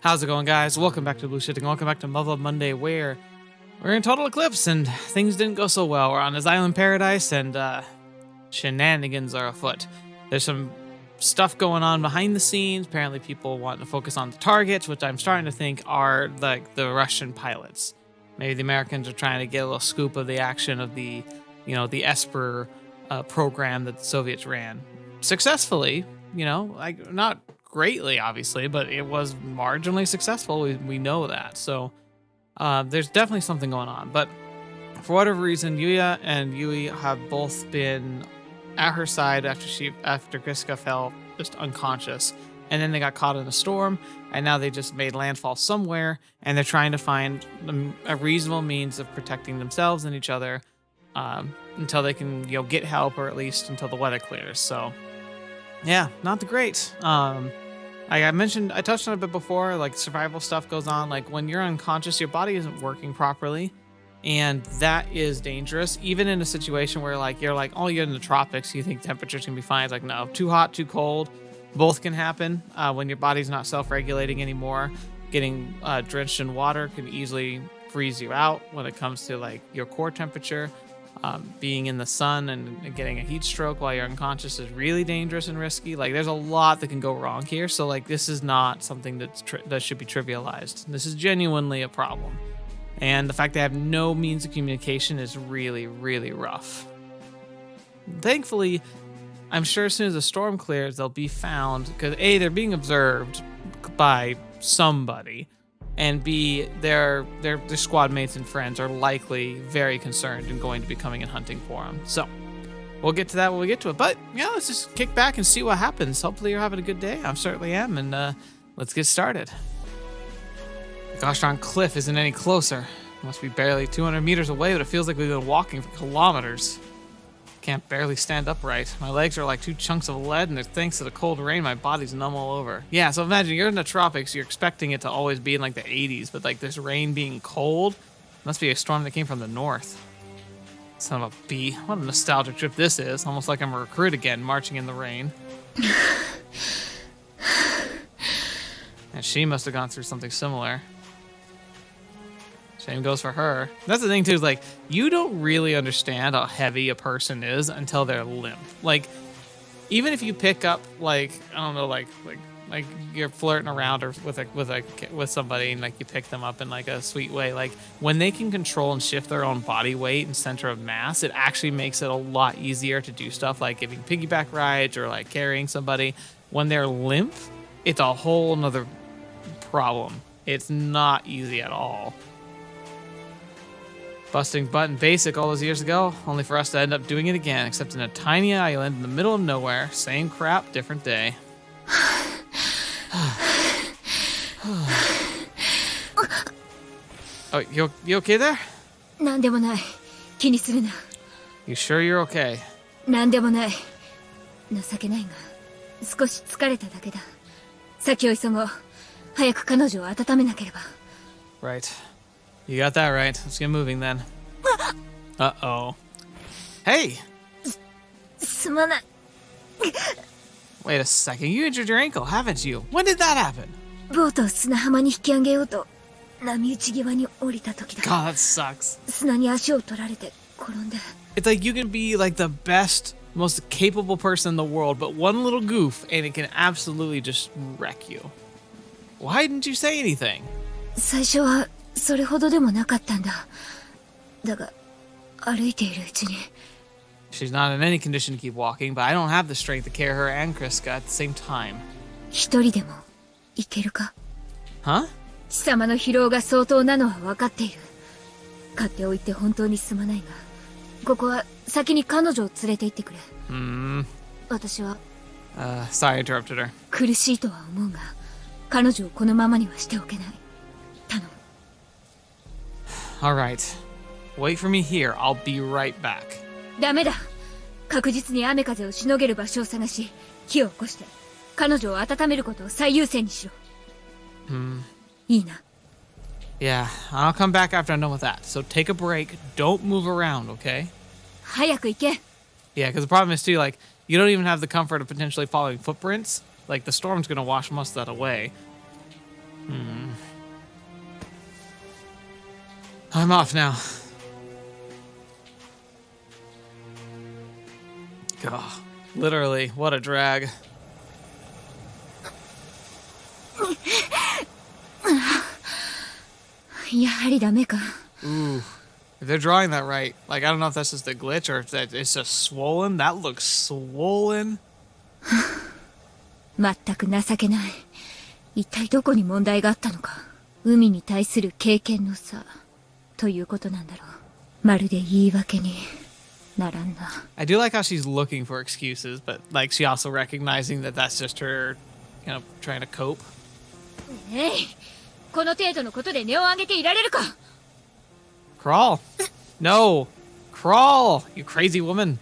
How's it going, guys? Welcome back to TheBlueShifting. Welcome back to Muv-Luv Monday, where we're in total eclipse and things didn't go so well. We're on this island paradise and shenanigans are afoot. There's some stuff going on behind the scenes. Apparently people want to focus on the targets, which I'm starting to think are like the Russian pilots. Maybe the Americans are trying to get a little scoop of the action of the, the Esper program that the Soviets ran. Successfully, like not greatly, obviously, but it was marginally successful. We know that. So there's definitely something going on. But for whatever reason, Yuuya and Yuuya have both been at her side after Cryska fell just unconscious. And then they got caught in a storm, and now they just made landfall somewhere, and they're trying to find a reasonable means of protecting themselves and each other until they can, get help, or at least until the weather clears. So, yeah, not the great. Like I touched on it a bit before, like survival stuff goes on. Like when you're unconscious, your body isn't working properly, and that is dangerous. Even in a situation where you're in the tropics, you think temperatures can be fine. It's like, no, too hot, too cold. Both can happen when your body's not self-regulating anymore. Getting drenched in water can easily freeze you out when it comes to your core temperature. Being in the sun and getting a heat stroke while you're unconscious is really dangerous and risky. There's a lot that can go wrong here. So this is not something that should be trivialized. This is genuinely a problem. And the fact they have no means of communication is really, really rough. Thankfully, I'm sure as soon as the storm clears, they'll be found, because A, they're being observed by somebody, and B, their squad mates and friends are likely very concerned and going to be coming and hunting for them. So we'll get to that when we get to it. But yeah, let's just kick back and see what happens. Hopefully you're having a good day. I certainly am, and let's get started. The gosh darn cliff isn't any closer. It must be barely 200 meters away, but it feels like we've been walking for kilometers. Can't barely stand upright. My legs are like two chunks of lead, and thanks to the cold rain, my body's numb all over. Yeah, so imagine you're in the tropics, you're expecting it to always be in the 80s, but this rain being cold must be a storm that came from the north. Son of a bee. What a nostalgic trip this is. Almost like I'm a recruit again, marching in the rain. And she must have gone through something similar. Same goes for her. That's the thing too, is you don't really understand how heavy a person is until they're limp. Even if you pick up I don't know, like you're flirting around or with somebody and you pick them up in a sweet way, when they can control and shift their own body weight and center of mass, it actually makes it a lot easier to do stuff like giving piggyback rides or carrying somebody. When they're limp, it's a whole nother problem. It's not easy at all. Busting butt in basic all those years ago, only for us to end up doing it again, except in a tiny island in the middle of nowhere. Same crap, different day. Oh, you okay there? なんでもない。気にするな。You sure you're okay? なんでもない。情けないが、少し疲れただけだ。先を急ごう。早く彼女を温めなければ。Right. You got that right. Let's get moving then. Uh-oh. Hey! すまない。 Wait a second. You injured your ankle, haven't you? When did that happen? ボートを砂浜に引き上げようと波打ち際に降りた時だ。 God, that sucks. 砂に足を取られて転んで。 It's you can be the best, most capable person in the world, but one little goof and it can absolutely just wreck you. Why didn't you say anything? 最初はそれほどでもなかったんだ。だが歩いているうちに。 She's not in any condition to keep walking, but I don't have the strength to carry her and Cryska at the same time. 一人でも行けるか? Huh? 貴様の疲労が相当なのは分かっている。買っておいて本当にすまないが、ここは先に彼女を連れて行ってくれ。私は Sorry I interrupted her. 苦しいとは思うが、彼女をこのままにはしておけない。頼む。 Alright. Wait for me here. I'll be right back. ダメだ。確実に雨風をしのげる場所を探し、火を起こして、彼女を温めることを最優先にしろ。いいな。 Yeah, I'll come back after I'm done with that. So take a break. Don't move around, okay? 早く行け。 Yeah, because the problem is too, you don't even have the comfort of potentially following footprints. The storm's gonna wash most of that away. I'm off now. God, literally, what a drag. Ooh. If they're drawing that right, like, I don't know if that's just a glitch or if that it's just swollen. That looks swollen. 全く情けない。一体どこに問題があったのか。海に対する経験の差ということなんだろう。まるで言い訳にならんな。I do like how she's looking for excuses, but like she also recognizing that that's just her, you know, trying to cope. えい、この程度のことで値を上げていられるか。Crawl. No. Crawl, you crazy woman.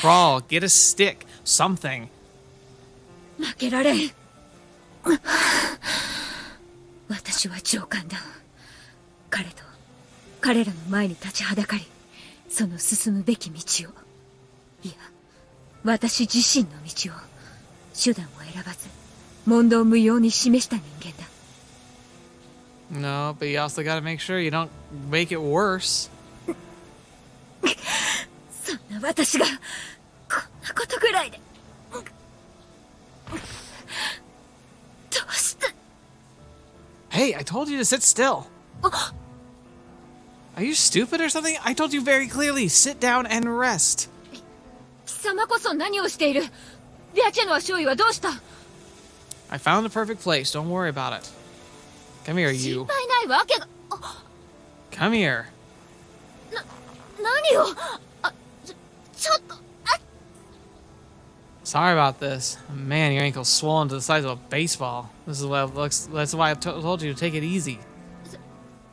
Crawl. Get a stick. Something. 負けられん。私は上官だ。彼らの前に立ちはだかり、その進むべき道を、いや、私自身の道を、手段を選ばず、問答無用に示した人間だ。No, but you also gotta make sure you don't make it worse. そんな私がこんなことぐらいでどうして。 Hey, I told you to sit still. Are you stupid or something? I told you very clearly, sit down and rest. 貴様こそ何をしている。リアチェノア少尉はどうした。 I found the perfect place. Don't worry about it. Come here, you. 心配ないわけが。 Come here. 何を。ちょっと。 Sorry about this. Man, your ankle's swollen to the size of a baseball. This is what it looks. That's why I told you to take it easy.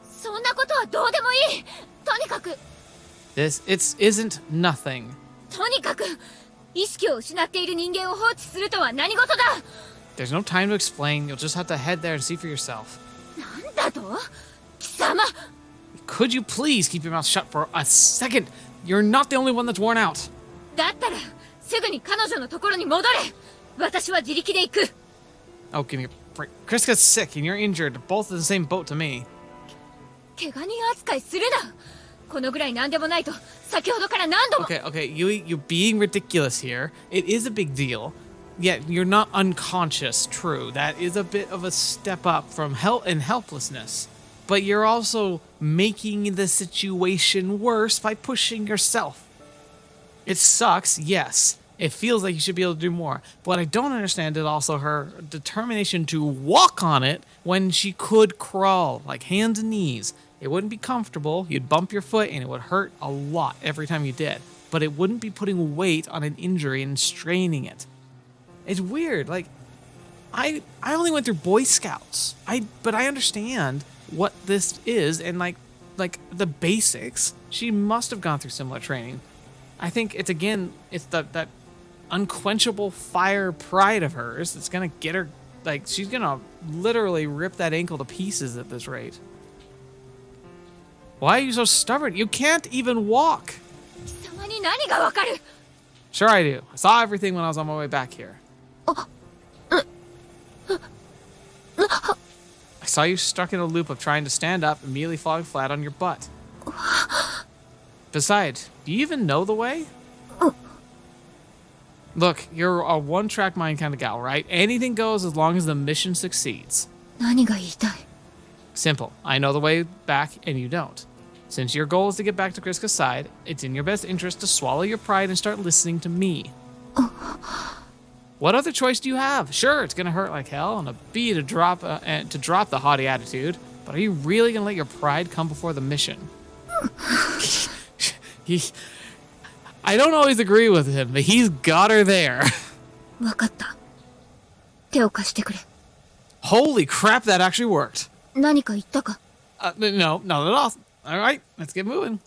そんなことはどうでもいい。とにかく。This isn't nothing. とにかく意識を失っている人間を放置するとは何事だ。 There's no time to explain. You'll just have to head there and see for yourself. なんだと。貴様。 Could you please keep your mouth shut for a second? You're not the only one that's worn out. だったらすぐに彼女のところに戻れ。私は自力で行く。 Oh, give me a break. Cryska's sick and you're injured. Both in the same boat to me. 怪我人扱いするな。このぐらい何でもないと先ほどから何度も。 Okay, you're being ridiculous here. It is a big deal. Yet you're not unconscious, true. That is a bit of a step up from helplessness. But you're also making the situation worse by pushing yourself. It sucks, yes. It feels like you should be able to do more. But what I don't understand is also her determination to walk on it when she could crawl, like hands and knees. It wouldn't be comfortable. You'd bump your foot and it would hurt a lot every time you did. But it wouldn't be putting weight on an injury and straining it. It's weird. Like, I only went through Boy Scouts. But I understand what this is and like the basics. She must have gone through similar training. I think it's that unquenchable fire pride of hers that's gonna get her, like, she's gonna literally rip that ankle to pieces at this rate. Why are you so stubborn? You can't even walk. Sure I do. I saw everything when I was on my way back here. I saw you stuck in a loop of trying to stand up, immediately falling flat on your butt. Besides, do you even know the way? Look, you're a one-track mind kind of gal, right? Anything goes as long as the mission succeeds. Simple. I know the way back and you don't. Since your goal is to get back to Cryska's side, it's in your best interest to swallow your pride and start listening to me. What other choice do you have? Sure, it's gonna hurt like hell, and a B to drop the haughty attitude. But are you really gonna let your pride come before the mission? I don't always agree with him, but he's got her there. Holy crap, that actually worked. No, not at all. All right, let's get moving.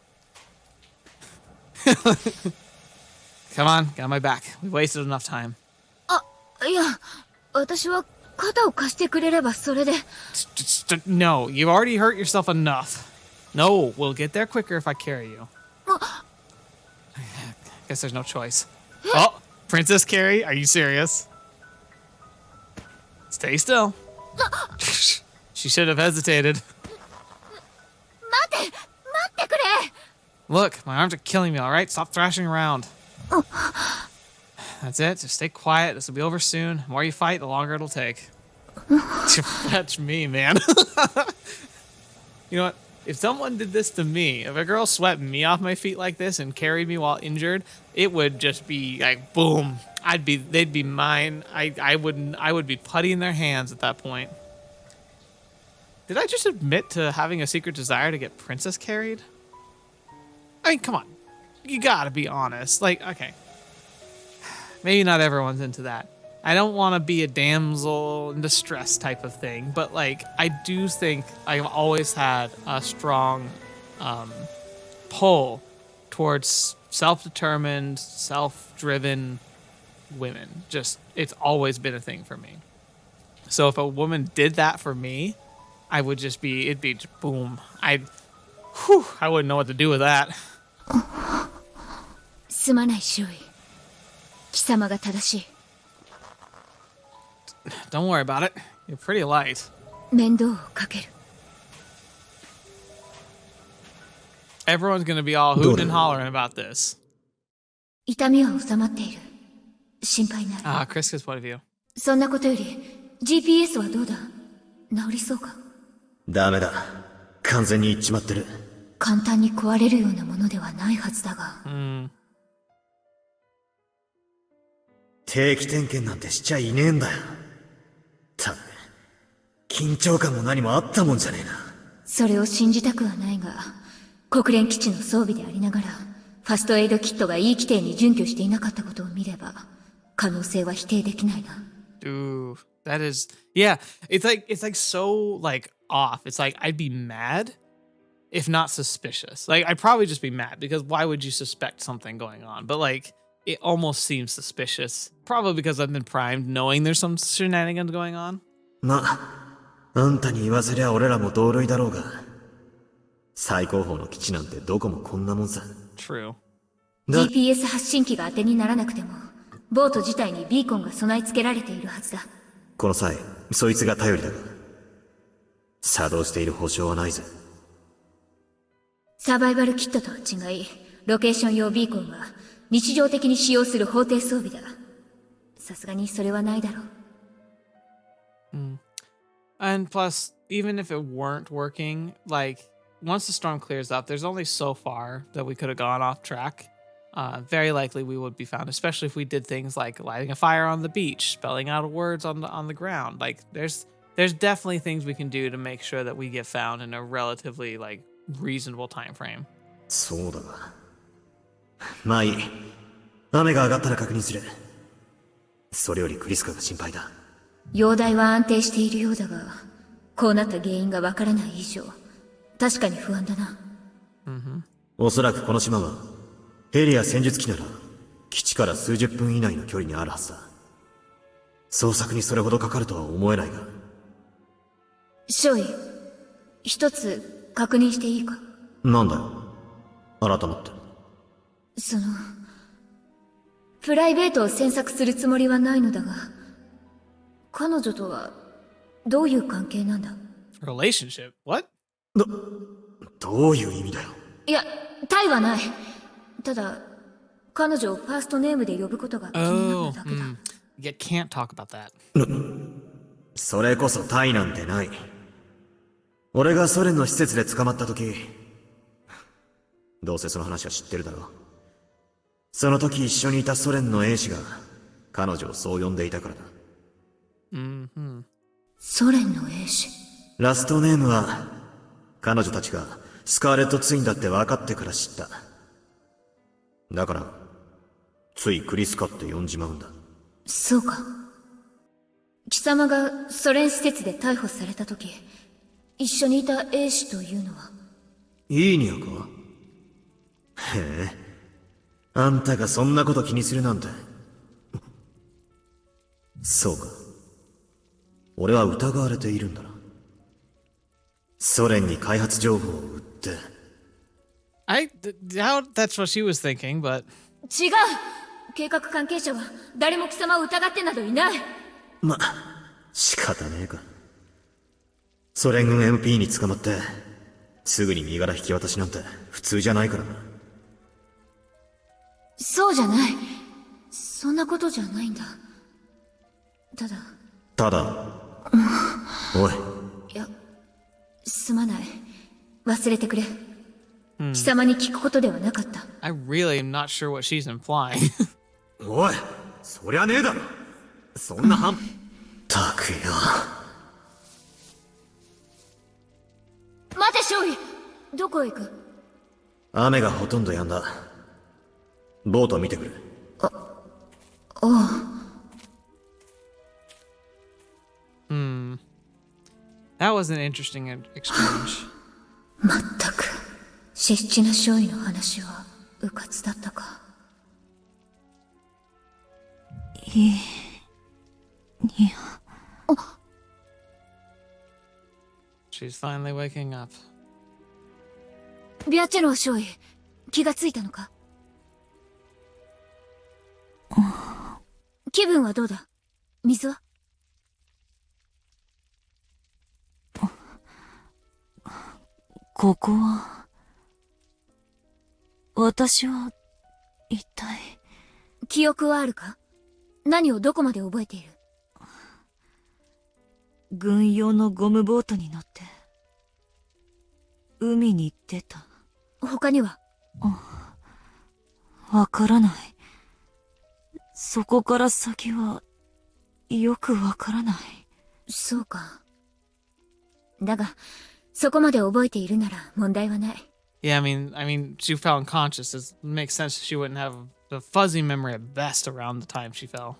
Come on, got my back. We wasted enough time. No, you've already hurt yourself enough. No, we'll get there quicker if I carry you. Guess there's no choice. Oh, Princess Carrie, are you serious? Stay still. She should have hesitated. 待ってくれ Look, my arms are killing me, all right? Stop thrashing around. That's it. Just stay quiet. This will be over soon. The more you fight, the longer it'll take. That's me, man. You know what? If someone did this to me, if a girl swept me off my feet like this and carried me while injured, it would just be like boom. They'd be mine. I would be putty in their hands at that point. Did I just admit to having a secret desire to get princess carried? I mean, come on. You gotta be honest. Like, okay. Maybe not everyone's into that. I don't want to be a damsel in distress type of thing, but like, I do think I've always had a strong pull towards self-determined, self-driven women. Just, it's always been a thing for me. So if a woman did that for me, I would just be, it'd be just boom. I wouldn't know what to do with that. すまない周囲貴様が正しい Don't worry about it. You're pretty light. 面倒をかける Everyone's gonna be all hooting and hollering about this. 痛みは収まっている心配ない Cryska's point of view. そんなことより GPS はどうだ治りそうかダメだ完全にいっちまってる簡単に壊れるようなものではないはずだが定期点検なんてしちゃいねえんだよたぶん緊張感も何もあったもんじゃねえなそれを信じたくはないが国連基地の装備でありながらファストエイドキットがいい規定に準拠していなかったことを見れば可能性は否定できないな Ooh, that is, yeah. It's like so like off. It's like I'd be mad, if not suspicious. Like I'd probably just be mad because why would you suspect something going on? But like it almost seems suspicious. Probably because I've been primed, knowing there's some shenanigans going on. まあんたに言わせりゃ俺らも同類だろうが最高峰の基地なんてどこもこんなもんさ True. GPS 発信機が当てにならなくてもボート自体にビーコンが備え付けられているはずだこの際そいつが頼りだが作動している保証はないぜサバイバルキットとは違いロケーション用ビーコンは日常的に使用する法定装備ださすがにそれはないだろう And plus, even if it weren't working, like once the storm clears up, there's only so far that we could have gone off track. Very likely we would be found, especially if we did things like lighting a fire on the beach, spelling out words on the ground. Like there's definitely things we can do to make sure that we get found in a relatively like reasonable time frame. そうだがまあいい雨が上がったら確認するそれよりクリスカが心配だ容体は安定しているようだがこうなった原因がわからない以上確かに不安だなおそらくこの島はヘリや戦術機なら基地から数十分以内の距離にあるはずだ捜索にそれほどかかるとは思えないが少尉一つ確認していいかなんだよ改まってそのプライベートを詮索するつもりはないのだが彼女とはどういう関係なんだ Relationship? What? どういう意味だよいや対はないただ彼女をファーストネームで呼ぶことが気になっただけだ You can't talk about that. それこそタイなんてない俺がソ連の施設で捕まった時どうせその話は知ってるだろうその時一緒にいたソ連の兵士が彼女をそう呼んでいたからだソ連の兵士ラストネームは彼女たちがスカーレットツインだって分かってから知っただからついクリスカって呼んじまうんだそうか貴様がソ連施設で逮捕された時一緒にいた兵士というのはいいにゃかへえあんたがそんなこと気にするなんてそうか俺は疑われているんだなソ連に開発情報を売って I doubt that's what she was thinking, but 違う計画関係者は誰も貴様を疑ってなどいないま仕方ねえかソ連軍 MP に捕まって、すぐに身柄引き渡しなんて普通じゃないからな。そうじゃない。そんなことじゃないんだ。ただ。おい。いや、すまない。忘れてくれ。貴様に聞くことではなかった。I really am not sure what she's implying. おい、そりゃねえだろ。そんなたくよ。待て、少尉。どこへ行く？雨がほとんど止んだ。ボート見てくる。That was an interesting exchange. まったく、シッチナ少尉の話は迂闊だったか。She's finally waking up. ビアチェロー少尉、気がついたのか？気分はどうだ？水は？ここは、私は、一体。記憶はあるか？何をどこまで覚えている？軍用のゴムボートに乗って、海に出た。他には？わからない。そこから先は、よくわからない。そうか。だが、そこまで覚えているなら問題はない。Yeah, I mean, she fell unconscious. It makes sense she wouldn't have a fuzzy memory at best around the time she fell.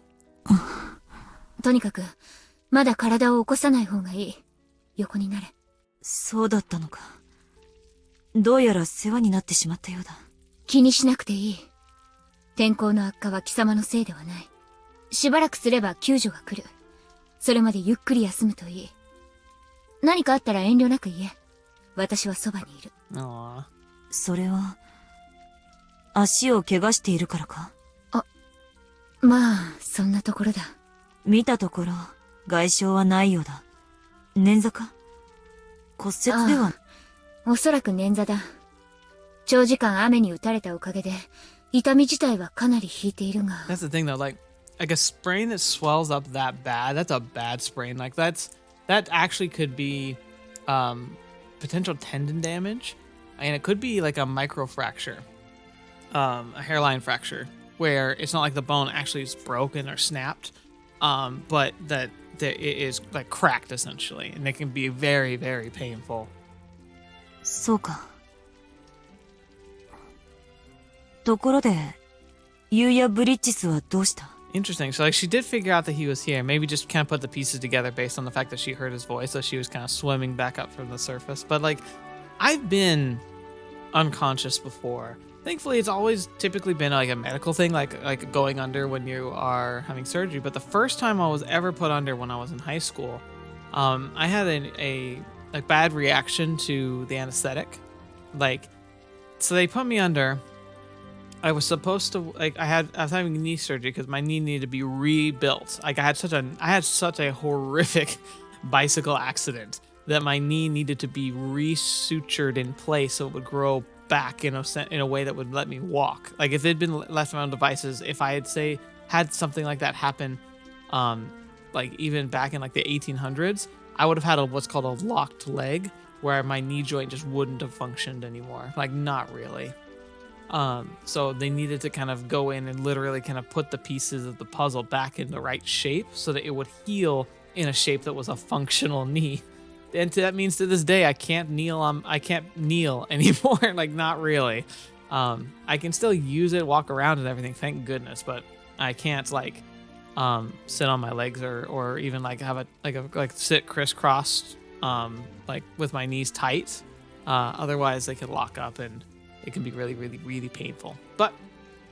とにかく、まだ体を起こさない方がいい。横になれ。そうだったのか。どうやら世話になってしまったようだ。気にしなくていい。天候の悪化は貴様のせいではない。しばらくすれば救助が来る。それまでゆっくり休むといい。何かあったら遠慮なく言え。私はそばにいる。Aww. それは、足を怪我しているからか？まあ、そんなところだ。見たところ、外傷はないようだ。捻挫か？骨折では？おそらく捻挫だ。長時間雨に打たれたおかげで、痛み自体はかなり引いているが。That's the thing though, like a sprain that swells up that bad, that's a bad sprain. Like that actually could be potential tendon damage, and it could be like a microfracture, a hairline fracture, where it's not like the bone actually is broken or snapped, but that it is like cracked essentially, and it can be very, very painful. そうか。ところで、ユーヤ・ブリッジスはどうした？ Interesting. So like she did figure out that he was here. Maybe just kind of put the pieces together based on the fact that she heard his voice. So she was kind of swimming back up from the surface. But like, I've been unconscious before. Thankfully, it's always typically been like a medical thing, like going under when you are having surgery. But the first time I was ever put under when I was in high school, I had a bad reaction to the anesthetic. Like, so they put me under. I was supposed to I was having knee surgery because my knee needed to be rebuilt. Like I had such a horrific bicycle accident that my knee needed to be resutured in place so it would grow back in a way that would let me walk. Like if it had been left on devices, if I had something like that happen, like even back in like the 1800s, I would have had what's called a locked leg, where my knee joint just wouldn't have functioned anymore. Like not really. So they needed to kind of go in and literally kind of put the pieces of the puzzle back in the right shape so that it would heal in a shape that was a functional knee. And that means to this day, I can't kneel anymore. Like not really. I can still use it, walk around and everything, thank goodness, but I can't like, sit on my legs or even like have sit crisscrossed, like with my knees tight. Otherwise they could lock up and it can be really, really, really painful. But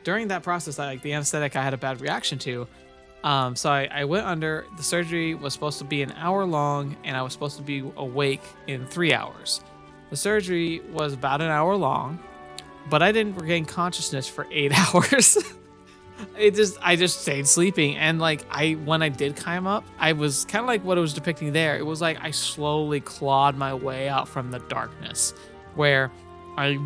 during that process, the anesthetic I had a bad reaction to. So I went under. The surgery was supposed to be an hour long, and I was supposed to be awake in 3 hours. The surgery was about an hour long, but I didn't regain consciousness for 8 hours. I just stayed sleeping. And like, when I did climb up, I was kind of like what it was depicting there. It was like I slowly clawed my way out from the darkness, where I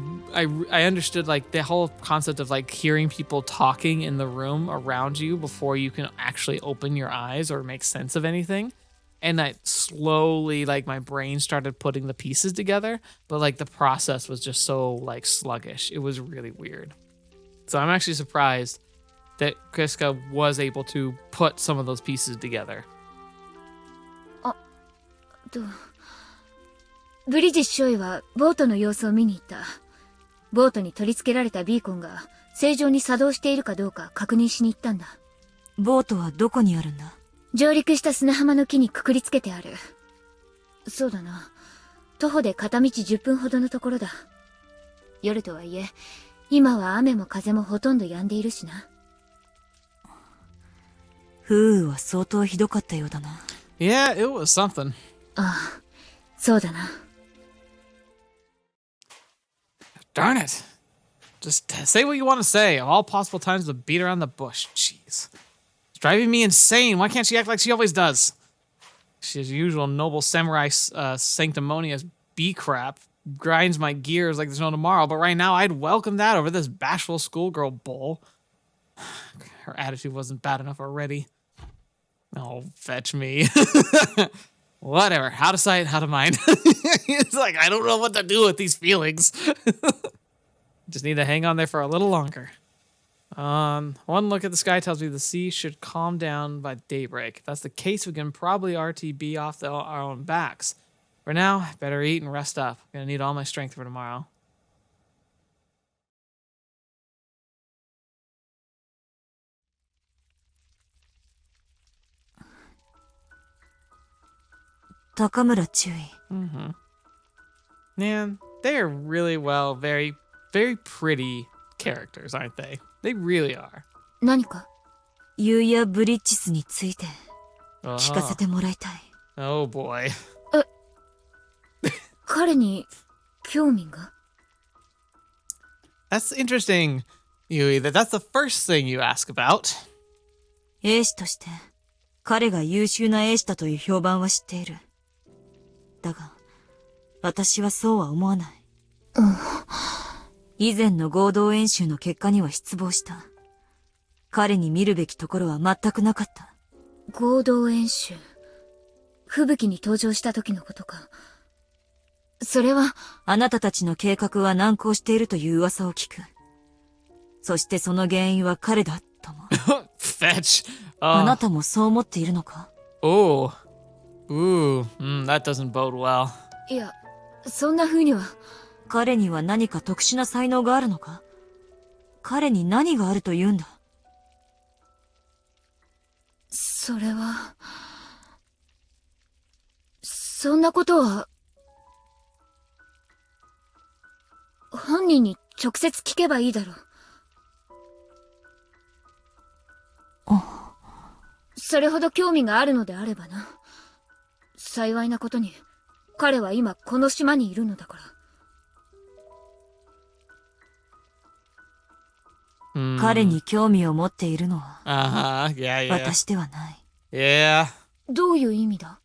understood like the whole concept of like hearing people talking in the room around you before you can actually open your eyes or make sense of anything. And I slowly, like, my brain started putting the pieces together, but like the process was just so like sluggish. It was really weird. So I'm actually surprised that Cryska was able to put some of those pieces together. とブリッジ少尉はボートの様子を見に行った。ボートに取り付けられたビーコンが正常に作動しているかどうか確認しに行ったんだ。ボートはどこにあるんだ？上陸した砂浜の木にくくりつけてある。そうだな。徒歩で片道10分ほどのところだ。夜とはいえ、今は雨も風もほとんど止んでいるしな。風雨は相当ひどかったようだな。Yeah, it was something. ああ、そうだな。Darn it. Just say what you want to say. Of all possible times to beat around the bush. Jeez. It's driving me insane. Why can't she act like she always does? She's usual noble samurai sanctimonious bee crap. Grinds my gears like there's no tomorrow, but right now I'd welcome that over this bashful schoolgirl bull. Her attitude wasn't bad enough already. Oh, fetch me. Whatever. Out of sight, out of mind. It's like, I don't know what to do with these feelings. Just need to hang on there for a little longer. One look at the sky tells me the sea should calm down by daybreak. If that's the case, we can probably RTB off our own backs. For now, better eat and rest up. I'm gonna need all my strength for tomorrow. 高村注意。Mm-hmm. Man, they are really very, very pretty characters, aren't they? They really are. 何か？ユーヤ・ブリッジスについて聞かせてもらいたい。Oh boy. 彼に興味が？ That's interesting, Yuuya, that's the first thing you ask about. 兵士として彼が優秀な兵士だという評判は知っている。だが、私はそうは思わない。以前の合同演習の結果には失望した。彼に見るべきところは全くなかった。合同演習。吹雪に登場した時のことか。それは、あなたたちの計画は難航しているという噂を聞く。そしてその原因は彼だ、とも。Fetch. あなたもそう思っているのか？ Oh. Ooh, that doesn't bode well. いや、そんな風には。彼には何か特殊な才能があるのか？彼に何があると言うんだ？それは、そんなことは、本人に直接聞けばいいだろう。それほど興味があるのであればな。幸いなことに、彼は今この島にいるのだから。彼に興味を持っているのは、yeah. 私ではない。Yeah. どういう意味だ？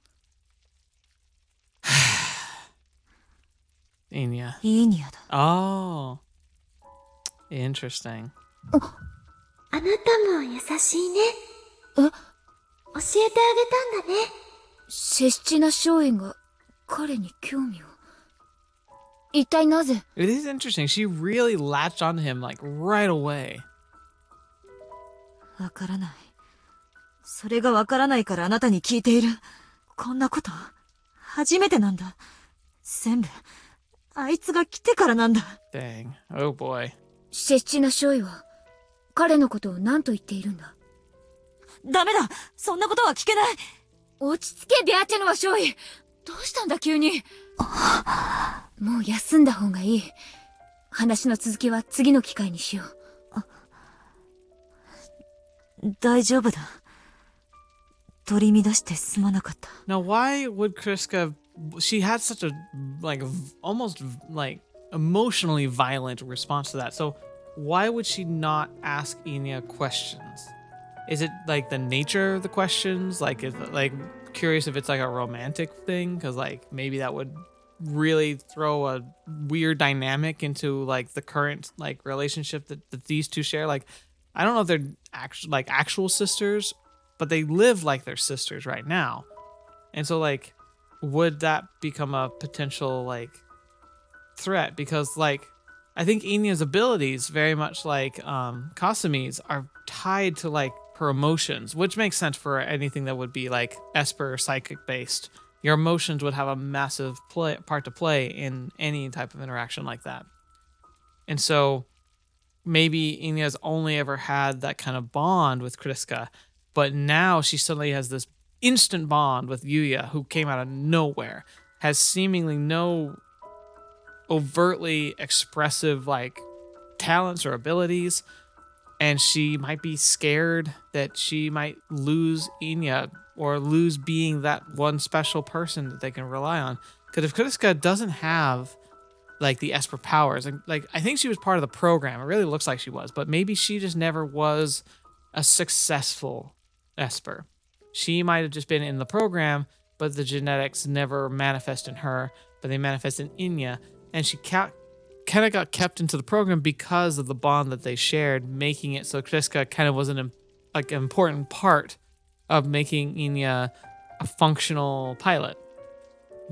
イーニャ。イーニャだ。Oh. Interesting. あなたも優しいね。え？教えてあげたんだね。セスチナ少尉が彼に興味を。一体なぜ？ It is interesting. She really latched onto him like right away. わからない。それがわからないからあなたに聞いている。こんなこと、初めてなんだ。全部、あいつが来てからなんだ。Dang. Oh boy. セスチナ少尉は、彼のことを何と言っているんだ？ダメだ！そんなことは聞けない！落ち着け、ビアチェノワ少尉。どうしたんだ急に。もう休んだ方がいい。話の続きは次の機会にしよう。大丈夫だ。取り乱してすまなかった。Now, why would Cryska? She had such a like almost like emotionally violent response to that. So, why would she not ask Enya questions? Is it like the nature of the questions? Like, is it, like, curious if it's like a romantic thing? Because like maybe that would really throw a weird dynamic into like the current like relationship that these two share. Like, I don't know if they're actual sisters, but they live like they're sisters right now. And so like, would that become a potential like threat? Because like, I think Enya's abilities, very much like Kasumi's, are tied to like her emotions, which makes sense for anything that would be like Esper or psychic based. Your emotions would have a massive part to play in any type of interaction like that. And so maybe Enya's only ever had that kind of bond with Cryska, but now she suddenly has this instant bond with Yuuya, who came out of nowhere, has seemingly no overtly expressive like talents or abilities, and she might be scared that she might lose Enya or lose being that one special person that they can rely on. Because if Cryska doesn't have like the Esper powers, and like I think she was part of the program, it really looks like she was, but maybe she just never was a successful Esper. She might have just been in the program, but the genetics never manifest in her, but they manifest in Enya, and she kind of got kept into the program because of the bond that they shared, making it so Cryska kind of was an important part of making Enya a functional pilot.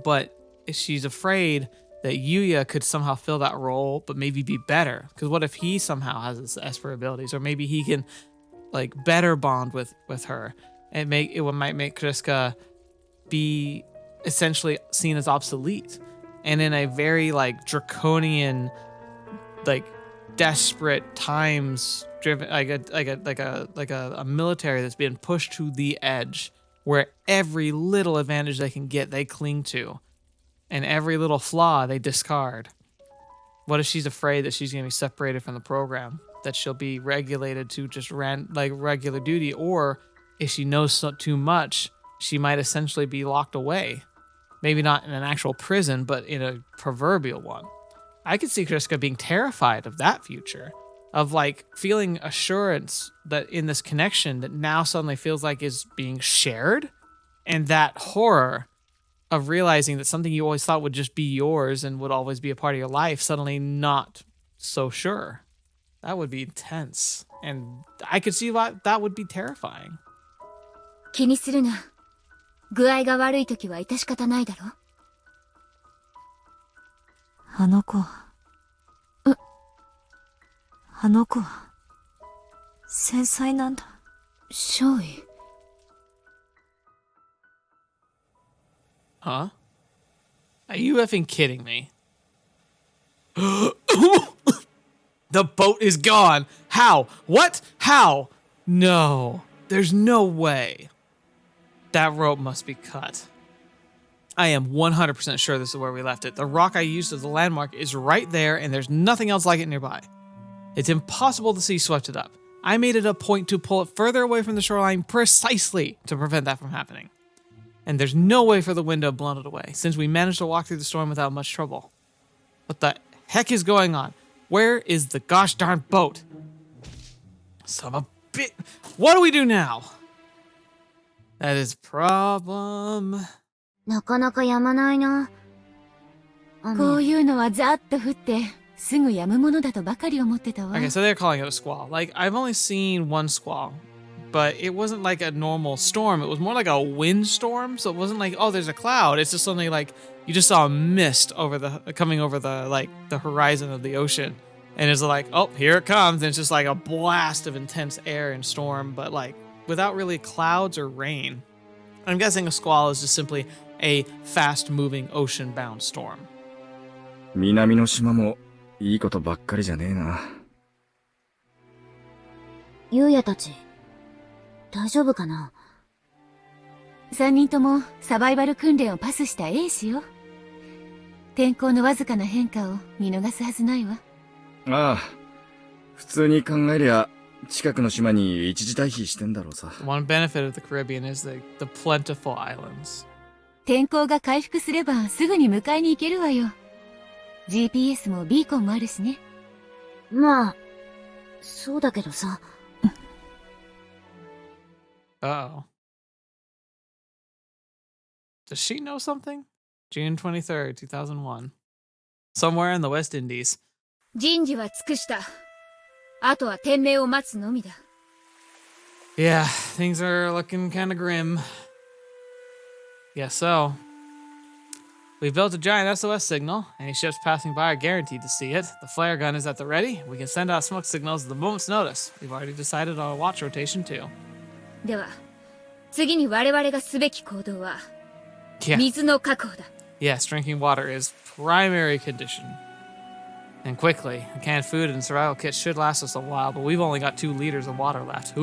But she's afraid that Yuuya could somehow fill that role, but maybe be better. Because what if he somehow has his Esper abilities, or maybe he can like better bond with her, and might make Cryska be essentially seen as obsolete. And in a very like draconian, like desperate times driven, like a military that's being pushed to the edge, where every little advantage they can get, they cling to, and every little flaw they discard. What if she's afraid that she's going to be separated from the program, that she'll be regulated to just regular duty, or if she knows too much, she might essentially be locked away. Maybe not in an actual prison, but in a proverbial one. I could see Cryska being terrified of that future, of like feeling assurance that in this connection that now suddenly feels like is being shared, and that horror of realizing that something you always thought would just be yours and would always be a part of your life, suddenly not so sure. That would be intense. And I could see why that would be terrifying. 気にするな。具合が悪い時は致し方ないだろ。あの子は繊細なんだ。少尉。Huh? Are you effing kidding me? The boat is gone. How? What? How? No. There's no way. That rope must be cut. I am 100% sure this is where we left it. The rock I used as a landmark is right there, and there's nothing else like it nearby. It's impossible to see swept it up. I made it a point to pull it further away from the shoreline precisely to prevent that from happening. And there's no way for the wind to have blown it away, since we managed to walk through the storm without much trouble. What the heck is going on? Where is the gosh darn boat? Son of a bit. What do we do now? That is a problem. なかなか止まないな。こういうのはざっと降って、すぐ止むものだとばかり思ってたわ。Okay, so they're calling it a squall. Like, I've only seen one squall, but it wasn't like a normal storm. It was more like a windstorm. So it wasn't like, oh, there's a cloud. It's just suddenly like you just saw a mist coming over the horizon of the ocean. And it's like, oh, here it comes. And it's just like a blast of intense air and storm, but like without really clouds or rain. I'm guessing a squall is just simply a fast-moving ocean-bound storm. 南の島もいいことばっかりじゃねえな。ゆうやたち、大丈夫かな。3人ともサバイバル訓練をパスした英士よ。天候のわずかな変化を見逃すはずないわ。ああ、普通に考えりゃ近くの島に一時退避してんだろうさ。One benefit of the Caribbean is the plentiful islands. 天候が回復すればすぐに迎えに行けるわよ。GPS もビーコンもあるしね。まあ、そうだけどさ。Uh-oh. Does she know something? June 23rd, 2001. Somewhere in the West Indies. 人事は尽くした。あとは天命を待つのみだ。Yeah, things are looking kind of grim. Guess so. We built a giant SOS signal. Any ships passing by are guaranteed to see it. The flare gun is at the ready. We can send out smoke signals at the moment's notice. We've already decided on a watch rotation too. では、次に我々がすべき行動は、Yeah. 水の確保だ。Yes, drinking water is primary condition. And quickly. Canned food and survival kits should last us a while, but we've only got 2 liters of water left.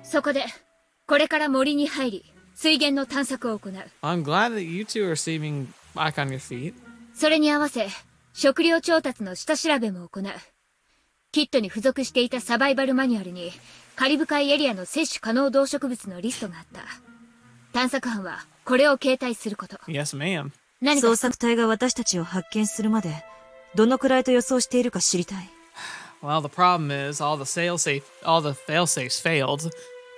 そこで、これから森に入り、水源の探索を行う。I'm glad that you two are seeming back on your feet. それに合わせ、食料調達の下調べも行う。キットに付属していたサバイバルマニュアルに、カリブ海エリアの摂取可能動植物のリストがあった。探索班は、これを携帯すること。Yes, ma'am. 何か捜索隊が私たちを発見するまで、どのくらいと予想しているか知りたい。Well, the problem is all the fail-safes failed.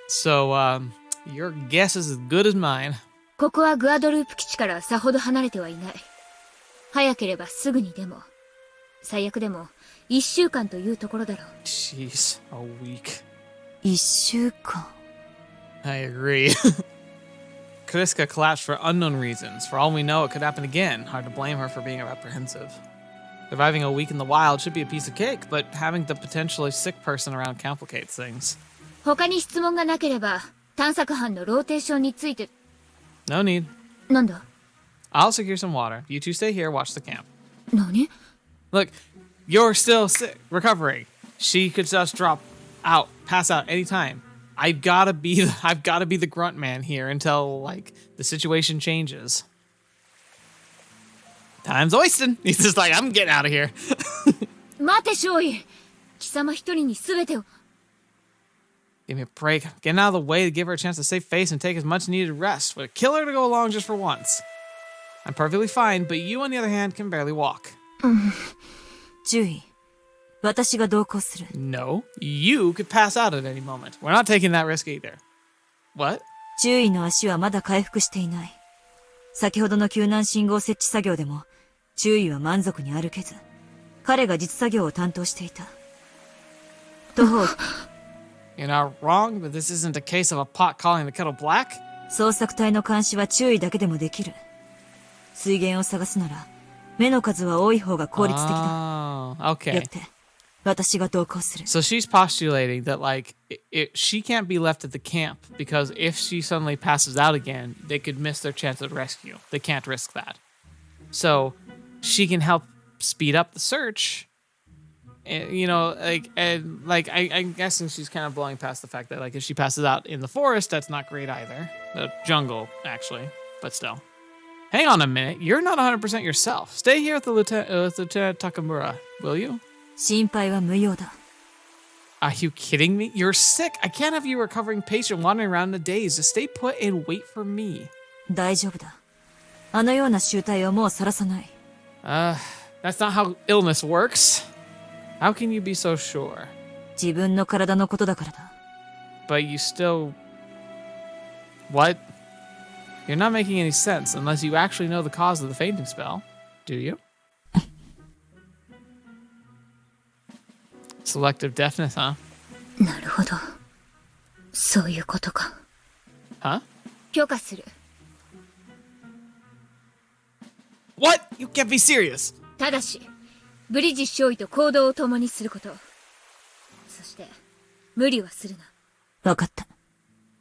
So, your guess is as good as mine. ここはグアドループ基地からさほど離れてはいない。早ければすぐにでも、最悪でも1週間というところだろう。Jeez, a week. 1週間。I agree. Cryska collapsed for unknown reasons. For all we know, it could happen again. Hard to blame her for being apprehensive. Surviving a week in the wild should be a piece of cake, but having the potentially sick person around complicates things. 他に質問がなければ、探索班のローテーションについて。No need. なんだ I'll secure some water. You two stay here, watch the camp. 何 Look, you're still sick, recovering. She could just drop out, pass out anytime. I've gotta be the grunt man here until, like, the situation changes. Time's wasting. He's just like, I'm getting out of here. 待て、少尉。貴様一人に全てを。Give me a break. I'm getting out of the way to give her a chance to save face and take as much needed rest. Would kill her to go along just for once. I'm perfectly fine, but you, on the other hand, can barely walk. 注意。私が同行する。No, you could pass out at any moment. We're not taking that risk either. What? 注意の足はまだ回復していない。先ほどの救難信号設置作業でも、注意は満足に歩けず、彼が実作業を担当していた。徒歩。You're not wrong, but this isn't a case of a pot calling the kettle black. 捜索隊の監視は注意だけでもできる。水源を探すなら、目の数は多い方が効率的だ。Oh, okay. よって、私が同行する。So she's postulating that, like, she can't be left at the camp because if she suddenly passes out again, they could miss their chance of rescue. They can't risk that. So she can help speed up the search. You know, I'm guessing she's kind of blowing past the fact that, like, if she passes out in the forest, that's not great either. The jungle, actually, but still. Hang on a minute. You're not 100% yourself. Stay here with Lieutenant Takamura, will you? 心配は無用だ。Are you kidding me? You're sick. I can't have you a recovering patient wandering around in a daze. Just stay put and wait for me. 大丈夫だ。あのような醜態はもう晒さない。That's not how illness works. How can you be so sure? 自分の体のことだからだ。But you still... What? You're not making any sense unless you actually know the cause of the fainting spell. Do you? Selective deafness, huh? なるほど。そういうことか。Huh? 許可する。What? You can't be serious! ただし、ブリジッシュ少尉と行動を共にすること。そして、無理はするな。わかった。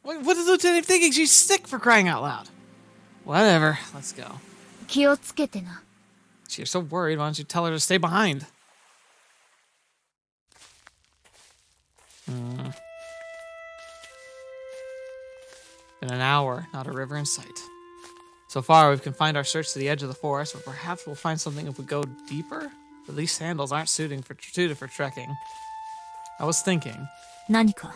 What is Lieutenant thinking? She's sick for crying out loud. Whatever. Let's go. 気をつけてな。You're so worried. Why don't you tell her to stay behind? Been an hour, not a river in sight. So far, we've confined our search to the edge of the forest, but perhaps we'll find something if we go deeper? But these sandals aren't suited for trekking. I was thinking, 何か。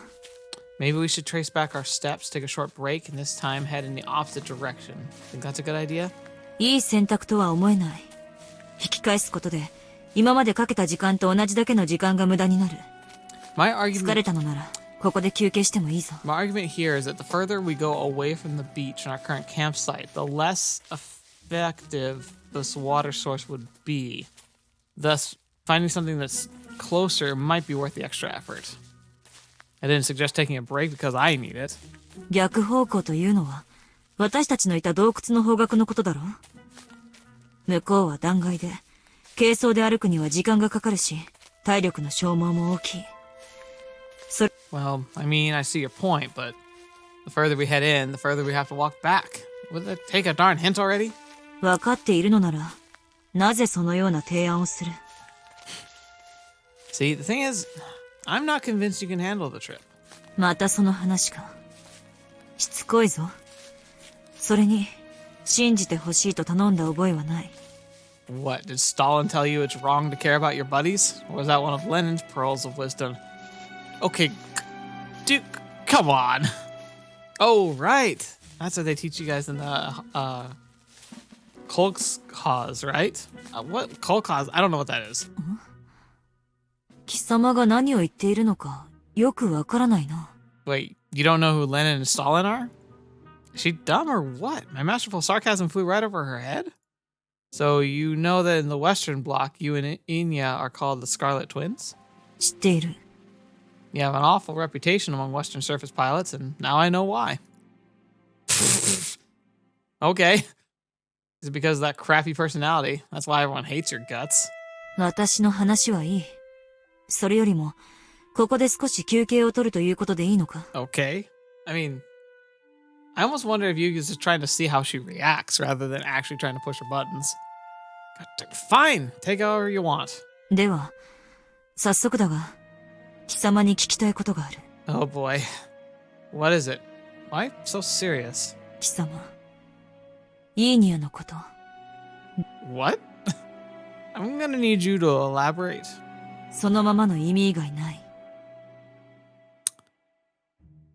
maybe we should trace back our steps, take a short break, and this time head in the opposite direction. Think that's a good idea? いい選択とは思えない。引き返すことで、今までかけた時間と同じだけの時間が無駄になる。My 疲れ argument たのなら、ここで休憩してもいいぞ。my argument here is that the further we go away from the beach and our current campsite, the less effective this water source would be. Thus, finding something that's closer might be worth the extra effort. I didn't suggest taking a break because I need it. 逆方向というのは、私たちのいた洞窟の方角のことだろ。向こうは断崖で、軽装で歩くには時間がかかるし、体力の消耗も大きい。Well, I mean, I see your point, but the further we head in, the further we have to walk back. Would that take a darn hint already? 分かっているのなら、なぜそのような提案をする？ See, the thing is, I'm not convinced you can handle the trip. またその話か。しつこいぞ。それに、信じてほしいと頼んだ覚えはない。What, did Stalin tell you it's wrong to care about your buddies? Or was that one of Lenin's pearls of wisdom? Okay, dude, come on. Oh, right. That's what they teach you guys in the Kolkhoz, right? What? Kolkhoz? I don't know what that is. 貴様が何を言っているのか、よくわからないな。Wait, you don't know who Lenin and Stalin are? Is she dumb or what? My masterful sarcasm flew right over her head? So you know that in the Western Bloc, you and Inya are called the Scarlet Twins? 知っている。You have an awful reputation among Western surface pilots, and now I know why. Okay. Is it because of that crappy personality? That's why everyone hates your guts. 私の話はいい。それよりも、ここで少し休憩を取るということでいいのか？ Okay. I mean, I almost wonder if Yuuya's just trying to see how she reacts rather than actually trying to push her buttons. Fine. Take however you want. では、早速だが、貴様に聞きたいことがある。Oh boy. What is it? Why so serious? 貴様、イーニアのこと。What? I'm gonna need you to elaborate. そのままの意味以外ない。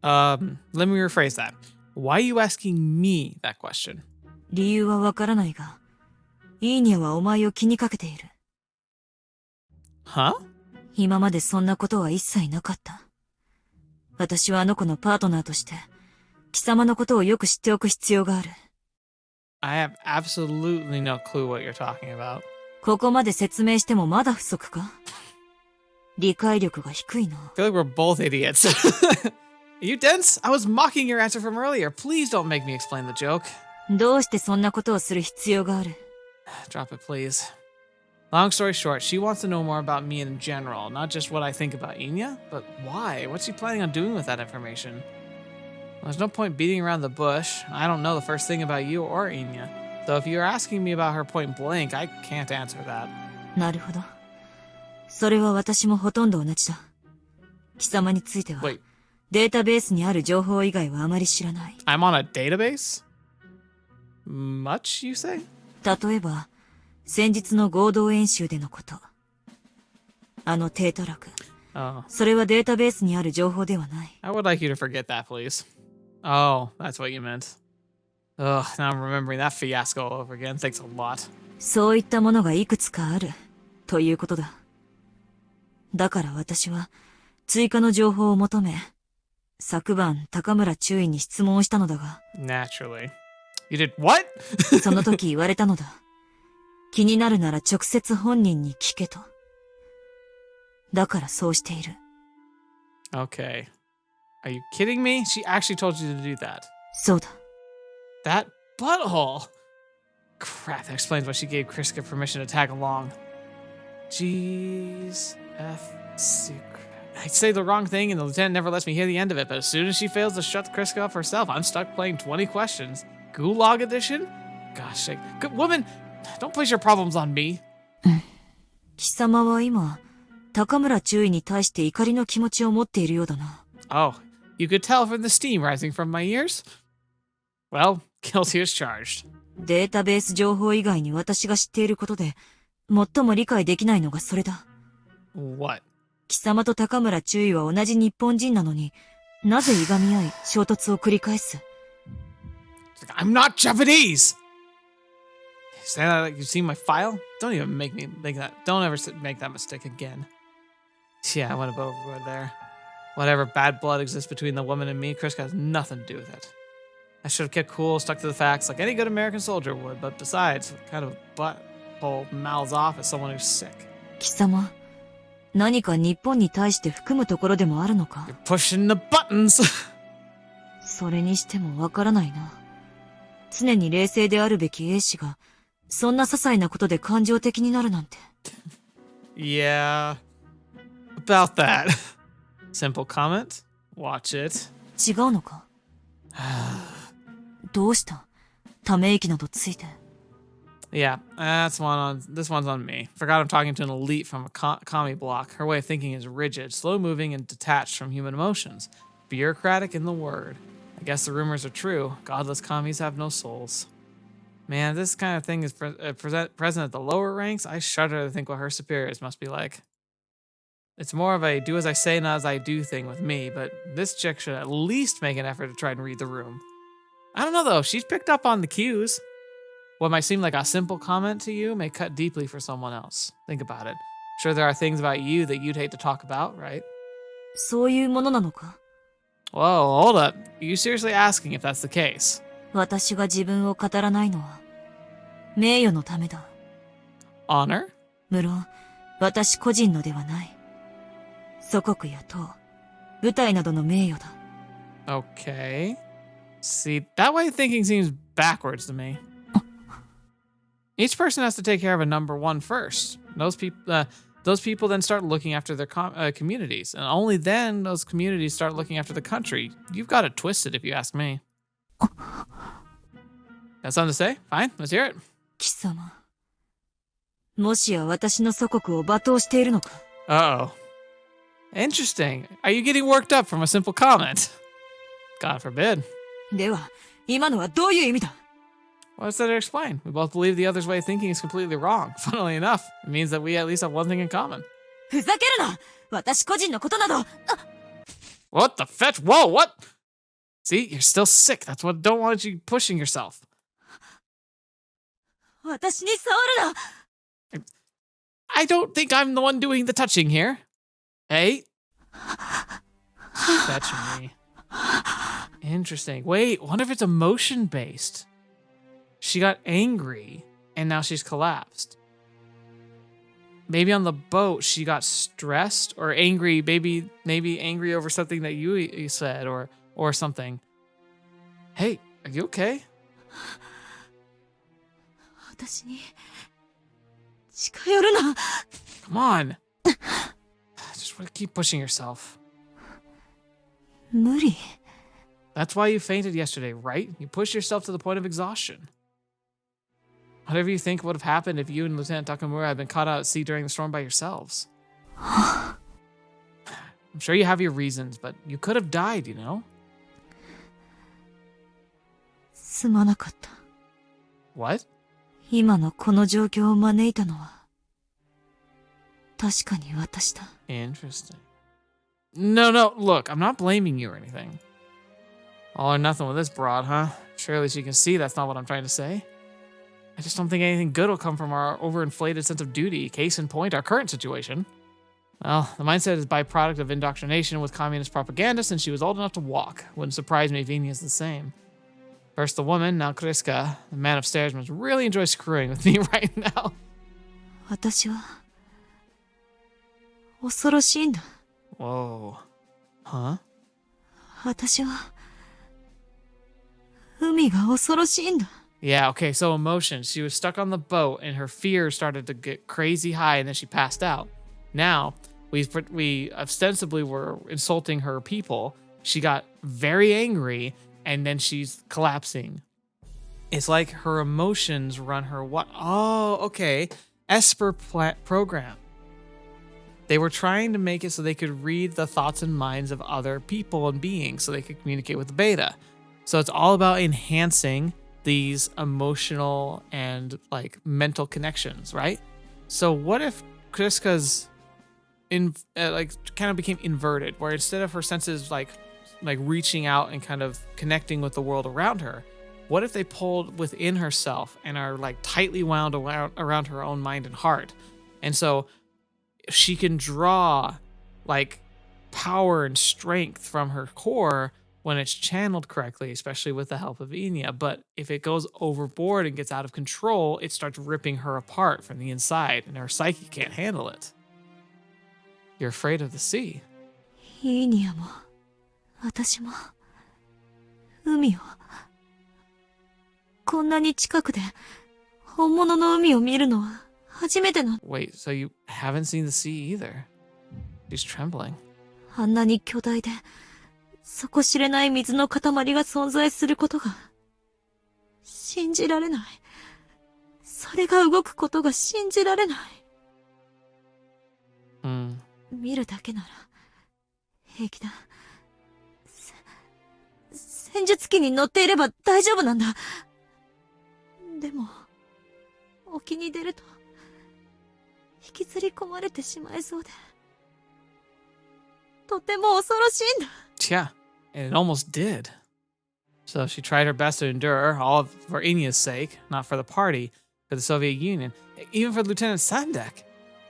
Let me rephrase that. Why are you asking me that question? 理由はわからないが、イーニアはお前を気にかけている。Huh? 今までそんなことは一切なかった。私はあの子のパートナーとして、貴様のことをよく知っておく必要がある。I have absolutely no clue what you're talking about. ここまで説明してもまだ不足か？理解力が低いな。I feel like we're both idiots. Are you dense? I was mocking your answer from earlier. Please don't make me explain the joke. どうしてそんなことをする必要がある？ Drop it, please. Long story short, she wants to know more about me in general, not just what I think about Inya, but why? What's she planning on doing with that information? There's no point beating around the bush. I don't know the first thing about you or Inya. So if you're asking me about her point blank, I can't answer that. なるほど。それは私もほとんど同じだ。貴様については、 Wait, データベースにある情報以外はあまり知らない。I'm on a database? Much, you say? 例えば、先日の合同演習でのこと。あの低トラク。Oh. それはデータベースにある情報ではない。I would like you to forget that, please. Oh, that's what you meant. Ugh, now I'm remembering that fiasco all over again. Thanks a lot. そういったものがいくつかある、ということだ。だから私は、追加の情報を求め、昨晩高村中尉に質問をしたのだが、Naturally. You did what? その時言われたのだ。気になるなら直接本人に聞けと。だからそうしている。Okay. Are you kidding me? She actually told you to do that. そうだ。That butthole! Crap, that explains why she gave Cryska permission to tag along. Jeez. F. Secret. I say the wrong thing and the lieutenant never lets me hear the end of it, but as soon as she fails to shut Cryska up herself, I'm stuck playing 20 questions. Gulag edition? Gosh sake. Good woman! Don't place your problems on me. 貴様は今、高村中尉に対して怒りの気持ちを持っているようだな。Oh, you could tell from the steam rising from my ears? Well, guilty as charged. データベース情報以外に私が知っていることで、最も理解できないのがそれだ。What? 貴様と高村中尉は同じ日本人なのに、なぜいがみ合い、衝突を繰り返す？ I'm not Japanese! Say that like you've seen my file? Don't even make me make that. Don't ever make that mistake again. Yeah, I went above overboard there. Whatever bad blood exists between the woman and me, Cryska has nothing to do with it. I should have kept cool, stuck to the facts like any good American soldier would, but besides, what kind of butthole mouths off as someone who's sick? 貴様、何か日本に対して含むところでもあるのか You're pushing the buttons! それにしてもわからないな。常に冷静であるべき英氏が、そんな些細なことで感情的になるなんて。Yeah, about that. Simple comment. Watch it. 違うのかどうしたため息などついて。Yeah, this one's on me. Forgot I'm talking to an elite from a commie bloc. Her way of thinking is rigid, slow-moving, and detached from human emotions. Bureaucratic in the word. I guess the rumors are true. Godless commies have no souls. Man, this kind of thing is present at the lower ranks. I shudder to think what her superiors must be like. It's more of a do as I say, not as I do thing with me, but this chick should at least make an effort to try and read the room. I don't know, though. She's picked up on the cues. What might seem like a simple comment to you may cut deeply for someone else. Think about it. Sure, there are things about you that you'd hate to talk about, right? そういうものなのか Whoa, hold up. Are you seriously asking if that's the case? 私が自分を語らないのは、名誉のためだ。Honor? 無論、私個人のではない。祖国や党、部隊などの名誉だ。Okay. See, that way of thinking seems backwards to me. Each person has to take care of a number one first. Those people then start looking after their communities, and only then those communities start looking after the country. You've got it twisted, if you ask me. Got something to say? Fine, let's hear it. 貴様、もしや私の祖国を罵倒しているのか Uh-oh. Interesting. Are you getting worked up from a simple comment? God forbid. では、今のはどういう意味だ What's there to explain? We both believe the other's way of thinking is completely wrong. Funnily enough, it means that we at least have one thing in common. ふざけるな私個人のことなど What the fetch? Whoa, what? See, you're still sick. That's what don't want you pushing yourself. 私に触るな I don't think I'm the one doing the touching here. Hey? Fetch me. Interesting. Wait, wonder if it's emotion-based. She got angry, and now she's collapsed. Maybe on the boat, she got stressed or angry, maybe angry over something that you said or something. Hey, are you okay? 私に近寄るな Come on. Just want to keep pushing yourself. 無理 That's why you fainted yesterday, right? You pushed yourself to the point of exhaustion. Whatever you think would have happened if you and Lieutenant Takamura had been caught out at sea during the storm by yourselves. I'm sure you have your reasons, but you could have died, you know? すまなかった What? 今のこの状況を招いたのは確かに私だ Interesting. No, look, I'm not blaming you or anything. All or nothing with this broad, huh? Surely she can see that's not what I'm trying to say. I just don't think anything good will come from our overinflated sense of duty. Case in point, our current situation. Well, the mindset is a byproduct of indoctrination with communist propaganda since she was old enough to walk. Wouldn't surprise me if Vini is the same. First the woman, now Cryska. The man upstairs must really enjoy screwing with me right now. 私は恐ろしいんだ Whoa. Huh? 私は海が恐ろしいんだ Yeah, okay, so emotions. She was stuck on the boat and her fear started to get crazy high and then she passed out. Now, we ostensibly were insulting her people. She got very angry and then she's collapsing. It's like her emotions run her what? Oh, okay. Esper program. They were trying to make it so they could read the thoughts and minds of other people and beings so they could communicate with the beta. So it's all about enhancing these emotional and like mental connections, right? So what if Cryska's kind of became inverted, where instead of her senses like reaching out and kind of connecting with the world around her, what if they pulled within herself and are like tightly wound around her own mind and heart, and so she can draw like power and strength from her core when it's channeled correctly, especially with the help of Enya. But if it goes overboard and gets out of control, it starts ripping her apart from the inside, and her psyche can't handle it. You're afraid of the sea. イーニアも、私も、海を。こんなに近くで、本物の海を見るのは初めてな。Wait, so you haven't seen the sea either? She's trembling. あんなに巨大で、底知れない水の塊が存在することが、信じられない。それが動くことが信じられない。見るだけなら、平気だ。戦術機に乗っていれば大丈夫なんだ。でも、沖に出ると、引きずり込まれてしまいそうで、とても恐ろしいんだ。Yeah, and it almost did. So she tried her best to endure, all for Enya's sake, not for the party, for the Soviet Union, even for Lieutenant Sandek.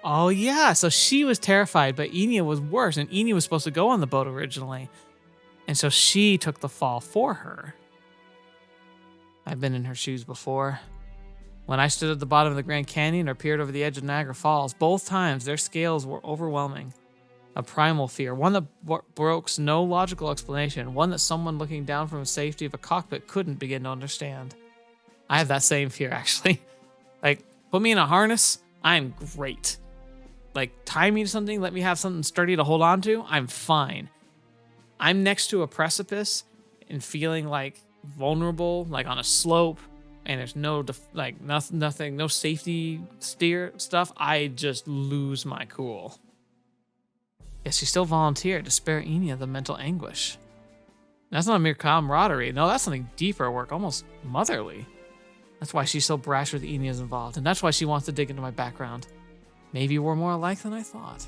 Oh yeah, so she was terrified, but Enya was worse, and Enya was supposed to go on the boat originally. And so she took the fall for her. I've been in her shoes before. When I stood at the bottom of the Grand Canyon or peered over the edge of Niagara Falls, both times their scales were overwhelming. A primal fear, one that brokes no logical explanation, one that someone looking down from the safety of a cockpit couldn't begin to understand. I have that same fear, actually. Like, put me in a harness, I'm great. Like, tie me to something, let me have something sturdy to hold on to, I'm fine. I'm next to a precipice and feeling like vulnerable, like on a slope, and there's no nothing, no safety steer stuff. I just lose my cool. Yes, she still volunteered to spare Enya the mental anguish. That's not mere camaraderie. No, that's something deeper work, almost motherly. That's why she's so brash with Enya's involved, and that's why she wants to dig into my background. Maybe we're more alike than I thought.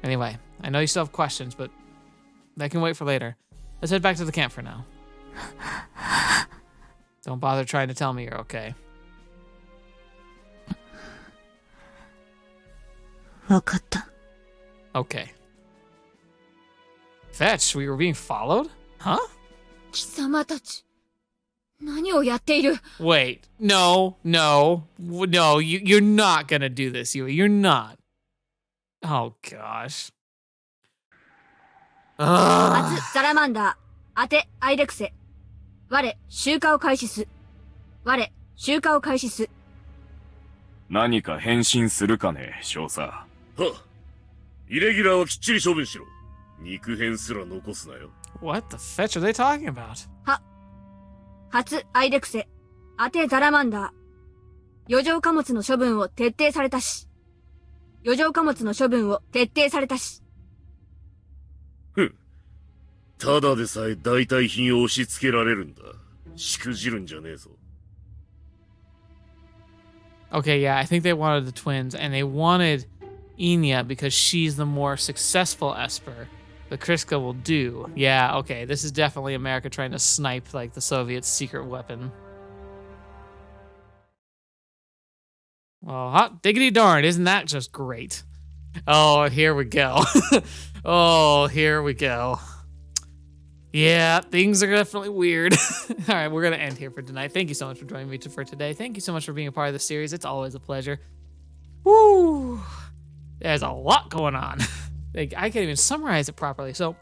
Anyway, I know you still have questions, but that can wait for later. Let's head back to the camp for now. Don't bother trying to tell me you're okay. わかった。Okay. Fetch, we were being followed? Huh? 貴様たち、何をやっている? Wait, no, you're not gonna do this, Yuuya. You're not. Oh, gosh. 初ザラマンダー、当てアイレクセ。我、集荷を開始す。我、集荷を開始す。何か返信するかね、少佐。はっ。イレギュラーはきっちり処分しろ。肉片すら残すなよ。What the fetch are they talking about? 初アイレクセ、当てザラマンダー。余剰貨物の処分を徹底されたし。余剰貨物の処分を徹底されたし。ふん。ただでさえ代替品を押し付けられるんだ。しくじるんじゃねえぞ。Okay, yeah, I think they wanted the twins, and they wanted Enya because she's the more successful Esper. The Cryska will do. Yeah, okay, this is definitely America trying to snipe, like, the Soviets' secret weapon. Well, hot diggity darn, isn't that just great? Oh, here we go. Oh, here we go. Yeah, things are definitely weird. All right, we're going to end here for tonight. Thank you so much for joining me for today. Thank you so much for being a part of the series. It's always a pleasure. Woo! There's a lot going on. Like, I can't even summarize it properly. So,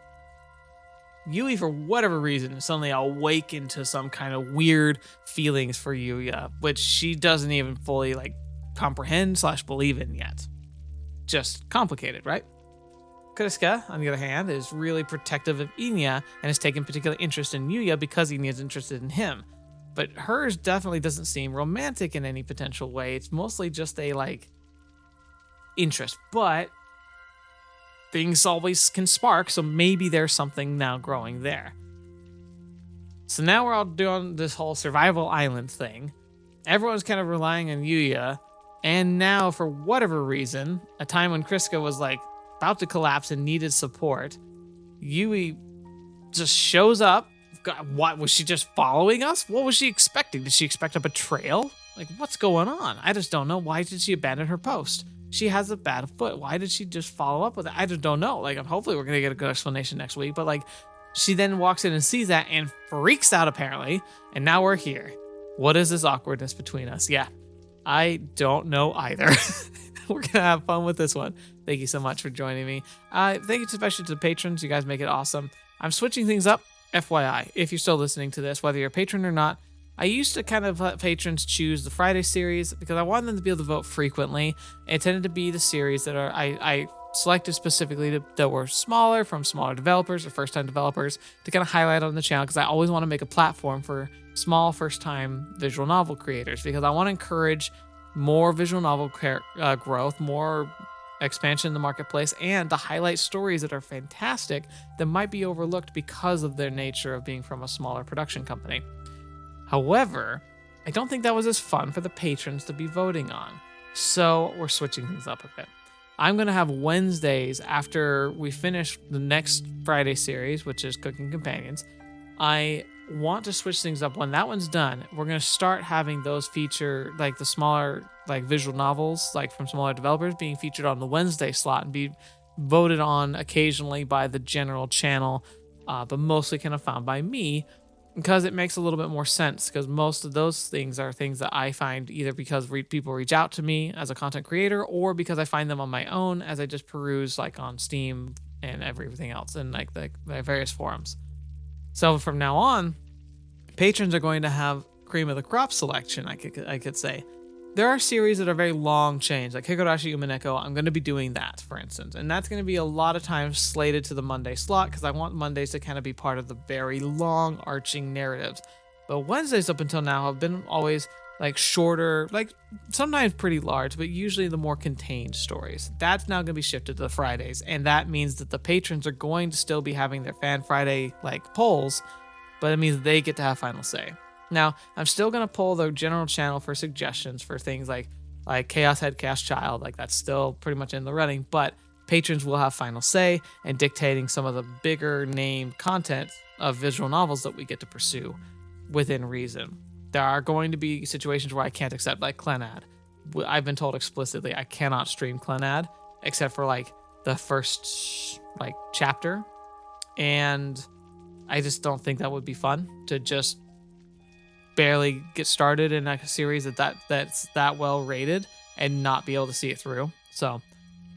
Yuuya, for whatever reason, is suddenly awakened to some kind of weird feelings for Yuuya, which she doesn't even fully, like, comprehend / believe in yet. Just complicated, right? Cryska, on the other hand, is really protective of Enya and has taken particular interest in Yuuya because Enya is interested in him. But hers definitely doesn't seem romantic in any potential way. It's mostly just a, like, interest. But things always can spark, so maybe there's something now growing there. So now we're all doing this whole survival island thing. Everyone's kind of relying on Yuuya. And now, for whatever reason, a time when Cryska was, like, about to collapse and needed support, Yuuya just shows up. God, what, was she just following us? What was she expecting? Did she expect a betrayal? Like, what's going on? I just don't know. Why did she abandon her post? she has a bad foot? Why did she just follow up with it? I just don't know. Like, hopefully we're going to get a good explanation next week. But like, she then walks in and sees that and freaks out apparently. And now we're here. What is this awkwardness between us? Yeah, I don't know either. We're going to have fun with this one. Thank you so much for joining me. Thank you especially to the patrons. You guys make it awesome. I'm switching things up. FYI, if you're still listening to this, whether you're a patron or not, I used to kind of let patrons choose the Friday series because I wanted them to be able to vote frequently. It tended to be the series that I selected specifically that were smaller, from smaller developers or first-time developers, to kind of highlight on the channel, because I always want to make a platform for small first-time visual novel creators, because I want to encourage more visual novel growth, more expansion in the marketplace, and to highlight stories that are fantastic that might be overlooked because of their nature of being from a smaller production company. However, I don't think that was as fun for the patrons to be voting on, so we're switching things up a bit. I'm going to have Wednesdays after we finish the next Friday series, which is Cooking Companions. I want to switch things up. When that one's done, we're going to start having those feature, like the smaller, like visual novels, like from smaller developers, being featured on the Wednesday slot and be voted on occasionally by the general channel, but mostly kind of found by me, because it makes a little bit more sense, because most of those things are things that I find either because people reach out to me as a content creator, or because I find them on my own as I just peruse like on Steam and everything else and like the various forums. So from now on, patrons are going to have cream of the crop selection, I could say. There are series that are very long chains, like Higurashi Umineko. I'm going to be doing that, for instance. And that's going to be a lot of times slated to the Monday slot, because I want Mondays to kind of be part of the very long arching narratives. But Wednesdays up until now have been always like shorter, like sometimes pretty large, but usually the more contained stories. That's now going to be shifted to the Fridays. And that means that the patrons are going to still be having their Fan Friday like polls, but it means they get to have final say. Now, I'm still going to pull the general channel for suggestions for things like Chaos Head, Chaos Child. Like, that's still pretty much in the running, but patrons will have final say in dictating some of the bigger named content of visual novels that we get to pursue within reason. There are going to be situations where I can't accept, like Clenad. I've been told explicitly I cannot stream Clenad except for like the first like chapter, and I just don't think that would be fun to just barely get started in a series that's that well rated and not be able to see it through. So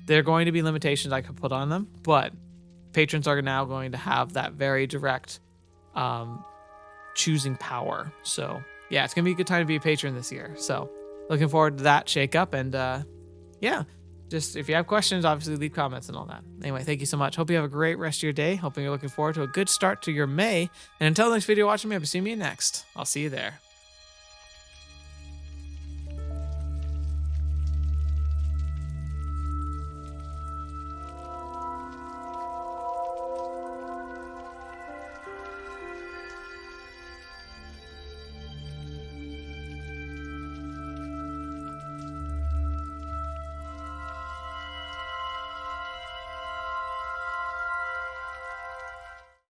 there are going to be limitations I could put on them, but patrons are now going to have that very direct choosing power. So yeah, it's gonna be a good time to be a patron this year. So looking forward to that shake up, and yeah, just if you have questions, obviously leave comments and all that. Anyway, thank you so much. Hope you have a great rest of your day. Hoping you're looking forward to a good start to your May. And until the next video watching me, I'll be seeing you next. I'll see you there.